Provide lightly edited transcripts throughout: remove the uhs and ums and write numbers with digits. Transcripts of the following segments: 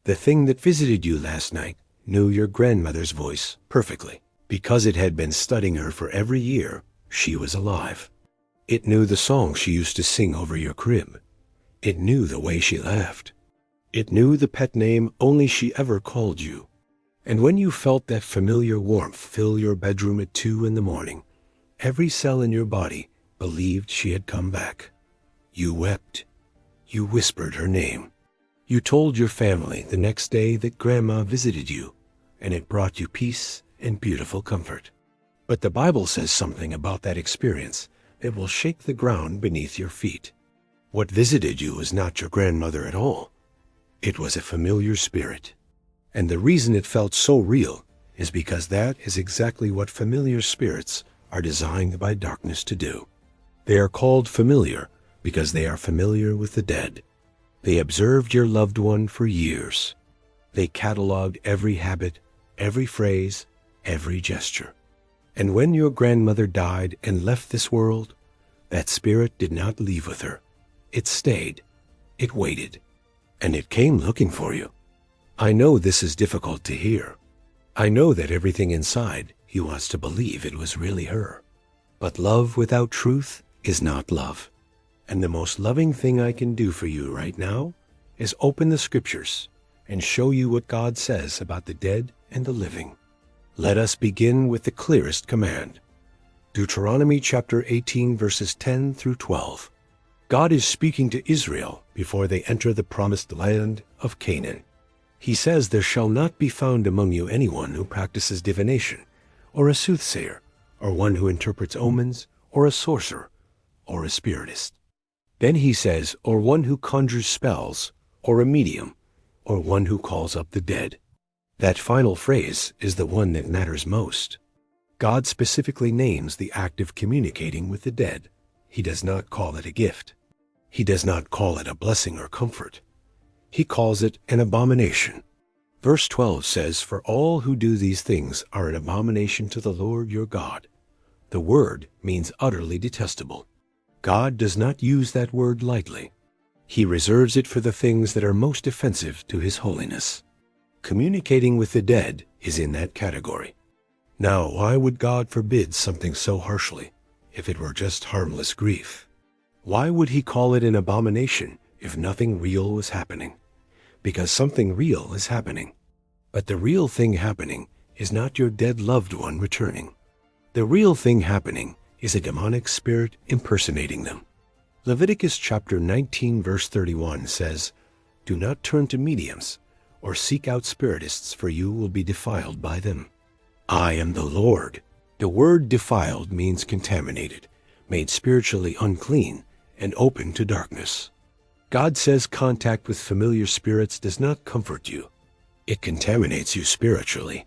The thing that visited you last night knew your grandmother's voice perfectly. Because it had been studying her for every year she was alive. It knew the song she used to sing over your crib. It knew the way she laughed. It knew the pet name only she ever called you. And when you felt that familiar warmth fill your bedroom at 2 in the morning, every cell in your body believed she had come back. You wept. You whispered her name. You told your family the next day that Grandma visited you, and it brought you peace and beautiful comfort. But the Bible says something about that experience that will shake the ground beneath your feet. What visited you was not your grandmother at all. It was a familiar spirit. And the reason it felt so real is because that is exactly what familiar spirits are designed by darkness to do. They are called familiar because they are familiar with the dead. They observed your loved one for years. They cataloged every habit, every phrase, every gesture. And when your grandmother died and left this world, that spirit did not leave with her. It stayed. It waited. And it came looking for you. I know this is difficult to hear. I know that everything inside you wants to believe it was really her. But love without truth is not love. And the most loving thing I can do for you right now is open the scriptures and show you what God says about the dead and the living. Let us begin with the clearest command. Deuteronomy chapter 18 verses 10 through 12. God is speaking to Israel before they enter the promised land of Canaan. He says, "There shall not be found among you anyone who practices divination, or a soothsayer, or one who interprets omens, or a sorcerer, or a spiritist." Then he says, "or one who conjures spells, or a medium, or one who calls up the dead." That final phrase is the one that matters most. God specifically names the act of communicating with the dead. He does not call it a gift. He does not call it a blessing or comfort. He calls it an abomination. Verse 12 says, "For all who do these things are an abomination to the Lord your God." The word means utterly detestable. God does not use that word lightly. He reserves it for the things that are most offensive to his holiness. Communicating with the dead is in that category. Now, why would God forbid something so harshly if it were just harmless grief? Why would he call it an abomination if nothing real was happening? Because something real is happening. But the real thing happening is not your dead loved one returning. The real thing happening is a demonic spirit impersonating them. Leviticus chapter 19 verse 31 says, "Do not turn to mediums or seek out spiritists, for you will be defiled by them. I am the Lord." The word defiled means contaminated, made spiritually unclean, and open to darkness. God says contact with familiar spirits does not comfort you. It contaminates you spiritually.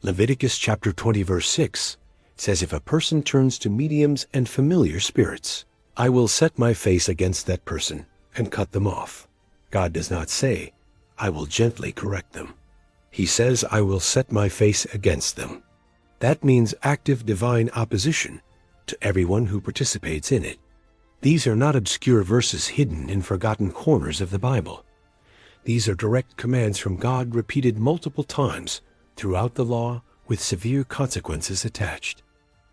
Leviticus chapter 20 verse 6 says, "If a person turns to mediums and familiar spirits, I will set my face against that person and cut them off." God does not say, "I will gently correct them." He says, "I will set my face against them." That means active divine opposition to everyone who participates in it. These are not obscure verses hidden in forgotten corners of the Bible. These are direct commands from God repeated multiple times throughout the law with severe consequences attached.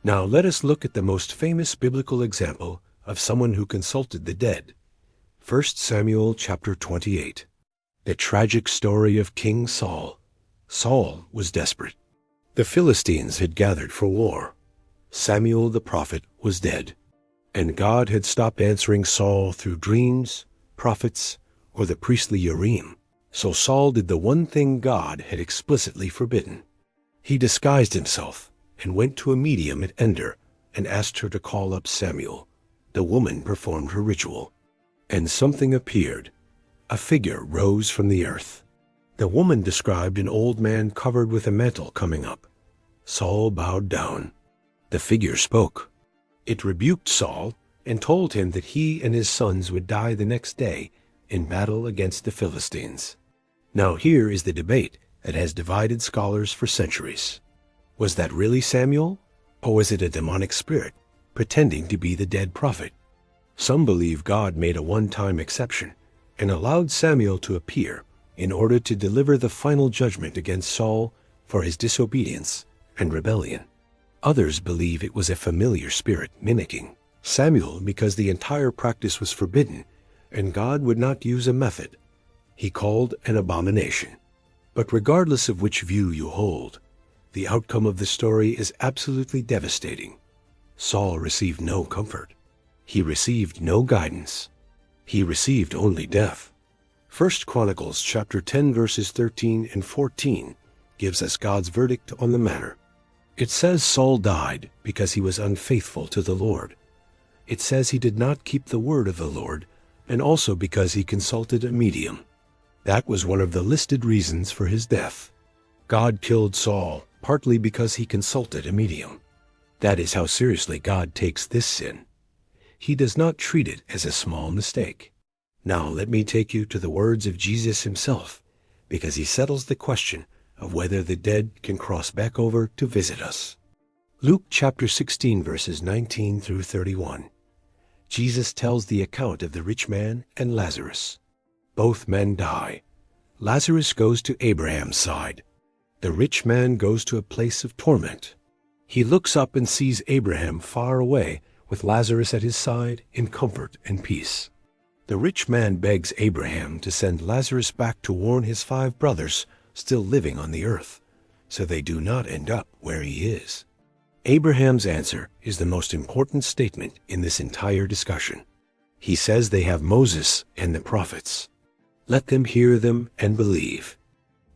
Now let us look at the most famous biblical example of someone who consulted the dead. 1 Samuel chapter 28. The tragic story of King Saul. Saul was desperate. The Philistines had gathered for war. Samuel the prophet was dead. And God had stopped answering Saul through dreams, prophets, or the priestly Urim. So Saul did the one thing God had explicitly forbidden. He disguised himself and went to a medium at Endor and asked her to call up Samuel. The woman performed her ritual. And something appeared. A figure rose from the earth. The woman described an old man covered with a mantle coming up. Saul bowed down. The figure spoke. It rebuked Saul and told him that he and his sons would die the next day in battle against the Philistines. Now here is the debate that has divided scholars for centuries. Was that really Samuel, or was it a demonic spirit pretending to be the dead prophet? Some believe God made a one-time exception and allowed Samuel to appear in order to deliver the final judgment against Saul for his disobedience and rebellion. Others believe it was a familiar spirit mimicking Samuel because the entire practice was forbidden and God would not use a method he called an abomination. But regardless of which view you hold, the outcome of the story is absolutely devastating. Saul received no comfort. He received no guidance. He received only death. 1 Chronicles chapter 10 verses 13 and 14 gives us God's verdict on the matter. It says Saul died because he was unfaithful to the Lord. It says he did not keep the word of the Lord, and also because he consulted a medium. That was one of the listed reasons for his death. God killed Saul partly because he consulted a medium. That is how seriously God takes this sin. He does not treat it as a small mistake. Now let me take you to the words of Jesus himself, because he settles the question of whether the dead can cross back over to visit us. Luke chapter 16 verses 19 through 31. Jesus tells the account of the rich man and Lazarus. Both men die. Lazarus goes to Abraham's side. The rich man goes to a place of torment. He looks up and sees Abraham far away with Lazarus at his side in comfort and peace. The rich man begs Abraham to send Lazarus back to warn his 5 brothers still living on the earth, so they do not end up where he is. Abraham's answer is the most important statement in this entire discussion. He says they have Moses and the prophets. Let them hear them and believe.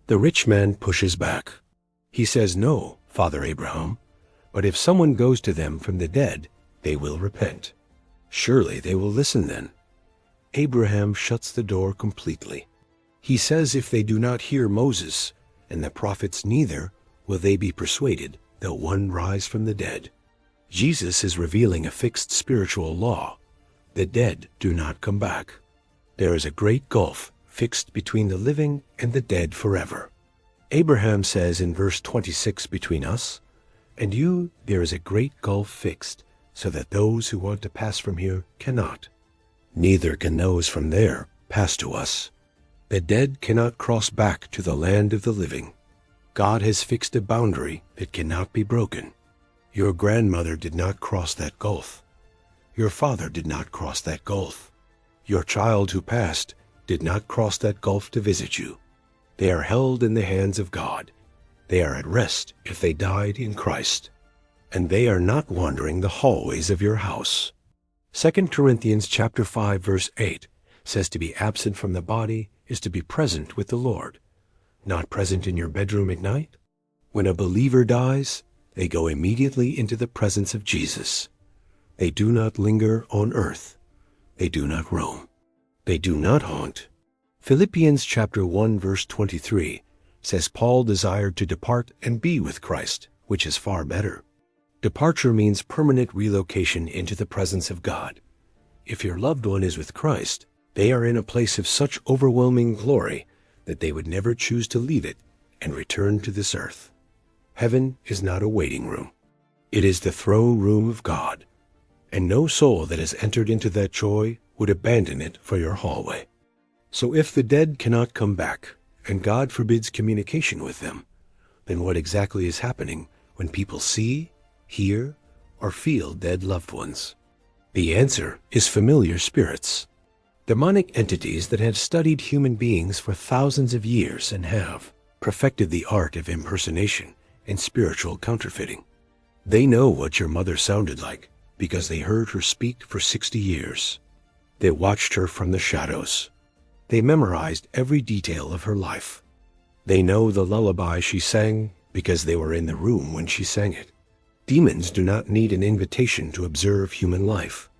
The rich man pushes back. He says, "No, Father Abraham, but if someone goes to them from the dead, they will repent. Surely they will listen then." Abraham shuts the door completely. He says if they do not hear Moses and the prophets, neither will they be persuaded though one rise from the dead. Jesus is revealing a fixed spiritual law. The dead do not come back. There is a great gulf fixed between the living and the dead forever. Abraham says in verse 26 between us, "And you, there is a great gulf fixed, so that those who want to pass from here cannot. Neither can those from there pass to us." The dead cannot cross back to the land of the living. God has fixed a boundary that cannot be broken. Your grandmother did not cross that gulf. Your father did not cross that gulf. Your child who passed did not cross that gulf to visit you. They are held in the hands of God. They are at rest if they died in Christ. And they are not wandering the hallways of your house. 2 Corinthians chapter 5 verse 8 says to be absent from the body is to be present with the Lord. Not present in your bedroom at night? When a believer dies, they go immediately into the presence of Jesus. They do not linger on earth. They do not roam. They do not haunt. Philippians chapter 1 verse 23 says Paul desired to depart and be with Christ, which is far better. Departure means permanent relocation into the presence of God. If your loved one is with Christ, they are in a place of such overwhelming glory that they would never choose to leave it and return to this earth. Heaven is not a waiting room. It is the throne room of God, and no soul that has entered into that joy would abandon it for your hallway. So if the dead cannot come back, and God forbids communication with them, then what exactly is happening when people see, hear, or feel dead loved ones? The answer is familiar spirits. Demonic entities that have studied human beings for thousands of years and have perfected the art of impersonation and spiritual counterfeiting. They know what your mother sounded like because they heard her speak for 60 years. They watched her from the shadows. They memorized every detail of her life. They know the lullaby she sang because they were in the room when she sang it. Demons do not need an invitation to observe human life.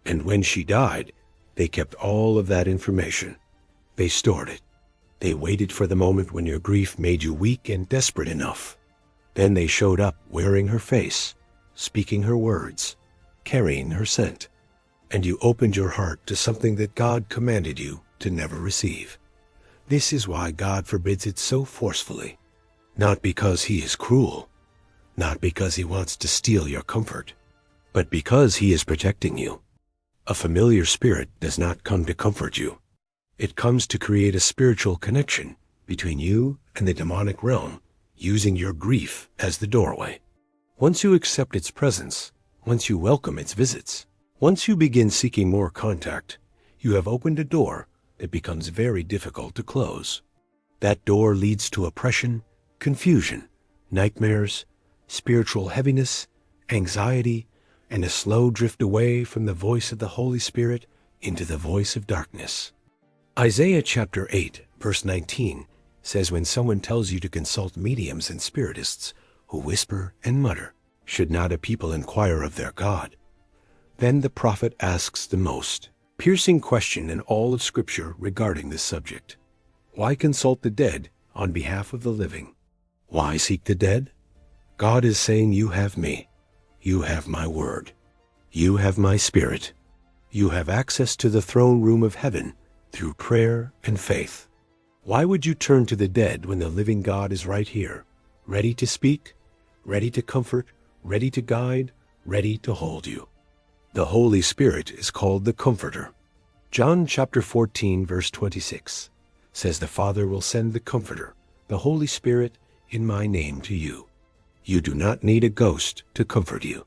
And when she died, they kept all of that information. They stored it. They waited for the moment when your grief made you weak and desperate enough. Then they showed up wearing her face, speaking her words, carrying her scent. And you opened your heart to something that God commanded you to never receive. This is why God forbids it so forcefully. Not because he is cruel, not because he wants to steal your comfort, but because he is protecting you. A familiar spirit does not come to comfort you. It comes to create a spiritual connection between you and the demonic realm, using your grief as the doorway. Once you accept its presence, once you welcome its visits, once you begin seeking more contact, you have opened a door that becomes very difficult to close. That door leads to oppression, confusion, nightmares, spiritual heaviness, anxiety, and a slow drift away from the voice of the Holy Spirit into the voice of darkness. Isaiah chapter 8, verse 19 says, when someone tells you to consult mediums and spiritists who whisper and mutter, should not a people inquire of their God? Then the prophet asks the most piercing question in all of Scripture regarding this subject. Why consult the dead on behalf of the living? Why seek the dead? God is saying, you have me. You have my word. You have my spirit. You have access to the throne room of heaven through prayer and faith. Why would you turn to the dead when the living God is right here, ready to speak, ready to comfort, ready to guide, ready to hold you? The Holy Spirit is called the Comforter. John chapter 14, verse 26 says, the Father will send the Comforter, the Holy Spirit, in my name to you. You do not need a ghost to comfort you.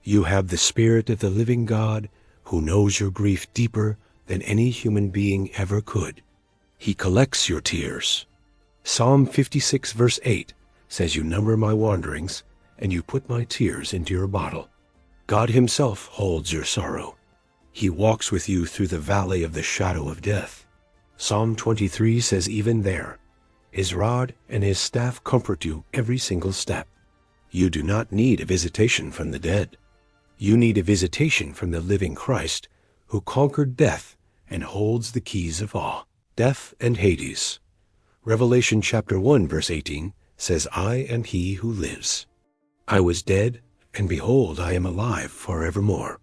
You have the Spirit of the living God who knows your grief deeper than any human being ever could. He collects your tears. Psalm 56, verse 8 says, you number my wanderings, and you put my tears into your bottle. God himself holds your sorrow. He walks with you through the valley of the shadow of death. Psalm 23 says, even there, his rod and his staff comfort you every single step. You do not need a visitation from the dead. You need a visitation from the living Christ, who conquered death and holds the keys of all, death and Hades. Revelation chapter 1, verse 18 says, I am he who lives. I was dead, and behold, I am alive forevermore.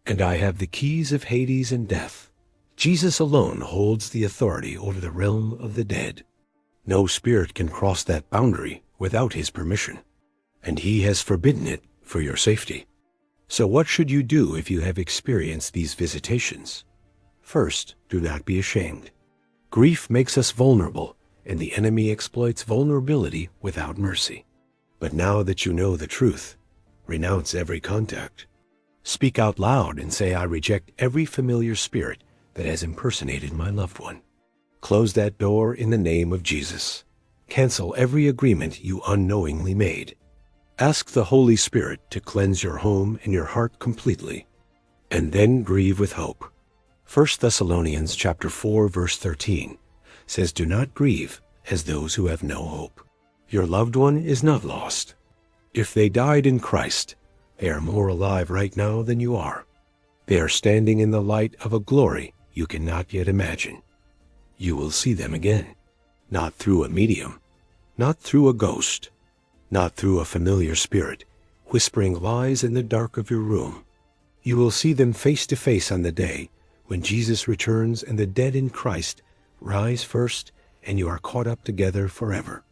And I have the keys of Hades and death. Jesus alone holds the authority over the realm of the dead. No spirit can cross that boundary without his permission, and he has forbidden it for your safety. So what should you do if you have experienced these visitations? First, do not be ashamed. Grief makes us vulnerable, and the enemy exploits vulnerability without mercy. But now that you know the truth, renounce every contact. Speak out loud and say, I reject every familiar spirit that has impersonated my loved one. Close that door in the name of Jesus. Cancel every agreement you unknowingly made. Ask the Holy Spirit to cleanse your home and your heart completely, and then grieve with hope. 1 Thessalonians chapter 4, verse 13 says, do not grieve as those who have no hope. Your loved one is not lost. If they died in Christ, they are more alive right now than you are. They are standing in the light of a glory you cannot yet imagine. You will see them again, not through a medium, not through a ghost, not through a familiar spirit whispering lies in the dark of your room. You will see them face to face on the day when Jesus returns and the dead in Christ rise first and you are caught up together forever.